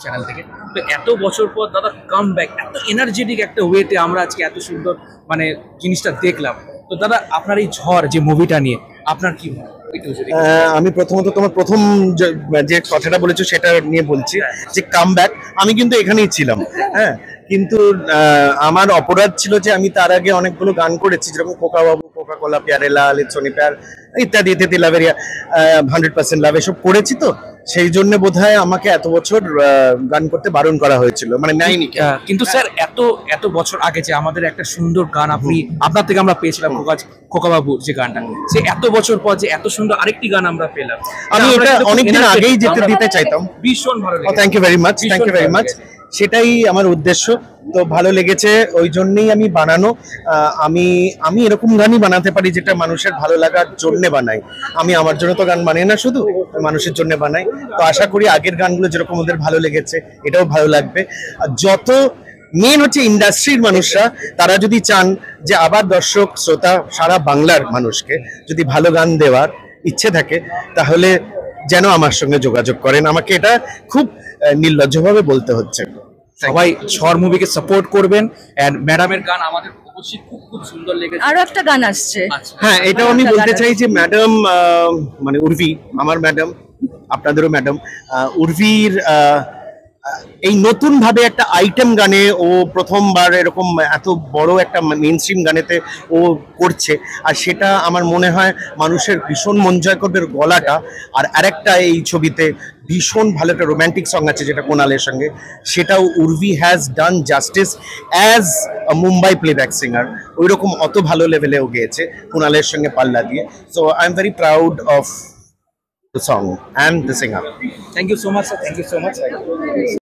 Channel থেকে। তো এত বছর পর দাদা কাম ব্যাক, এত এনার্জেটিক একটা ওয়েতে আমরা আজকে এত সুন্দর মানে জিনিসটা দেখলাম। তো দাদা আপনার এই ঝড় যে মুভিটা নিয়ে আপনার কি মনে হয়? আমি প্রথমত তোমার প্রথম যে কথাটা বলেছো সেটা নিয়ে বলছি যে কাম ব্যাক। আমি কিন্তু এখানেই ছিলাম, হ্যাঁ, কিন্তু আমার অপরাধ ছিল যে আমি তার আগে অনেকগুলো গান করেছি, যেরকম কোকা বাবু, কোকা কোলা, প্যারে লাল, সোনি প্যার ইত্যাদি ইত্যাদি, লাভেরিয়া, 100% লাভ, এসব করেছি। তো সেই জন্য বোধহয় আমাকে এত বছর গান করতে বারণ করা হয়েছিল, মানে নাইনি। কিন্তু স্যার এত এত বছর আগে যে আমাদের একটা সুন্দর গান আপনার থেকে আমরা পেয়েছিলাম খোকা বাবুর যে গানটা, সে এত বছর পর যে এত সুন্দর আরেকটি গান আমরা পেলাম, আমি এটা অনেকদিন আগেই যেতে দিতে চাইতাম। ভীষণ ভালো লেগেছে। Thank you very much, thank you very much. সেটাই আমার উদ্দেশ্য। তো ভালো লেগেছে, ওই জন্যই আমি বানানো। আমি এরকম গানই বানাতে পারি যেটা মানুষের ভালো লাগার জন্য বানাই। আমি আমার জন্য তো গান বানাই না, শুধু মানুষের জন্য বানাই। তো আশা করি আগের গানগুলো যেরকম ওদের ভালো লেগেছে, এটাও ভালো লাগবে। আর যত মেন হচ্ছে ইন্ডাস্ট্রির মানুষরা, তারা যদি চান যে আবার দর্শক শ্রোতা সারা বাংলার মানুষকে যদি ভালো গান দেওয়ার ইচ্ছে থাকে, তাহলে যেন আমার সঙ্গে যোগাযোগ করেন। আমাকে এটা খুব নির্লজ্জভাবে বলতে হচ্ছে। সবাই ঝড় মুভিকে সাপোর্ট করবেন। এন্ড ম্যাডামের গান আমাদের অবশ্যই খুব খুব সুন্দর লেগেছে। আরো একটা গান আসছে। হ্যাঁ, এটাও আমি বলতে চাই যে ম্যাডাম, মানে উর্ভি আমার ম্যাডাম, আপনাদেরও ম্যাডাম, উর্ভির এই নতুন ভাবে একটা আইটেম গানে ও প্রথমবার এরকম এত বড় একটা মেইন স্ট্রিম গানেতে ও করছে, আর সেটা আমার মনে হয় মানুষের ভীষণ মন জয় করবে গলাটা। আর আরেকটা এই ছবিতে ভীষণ ভালো একটা রোম্যান্টিক সং আছে যেটা কোনালের সঙ্গে, সেটাও Urvi has done justice as Mumbai playback singer. ওই রকম অত ভালো লেভেলে ও গেয়েছে কোনালের সঙ্গে পাল্লা দিয়ে। So I am very proud of the song and the singer. Thank you so much sir, thank you so much.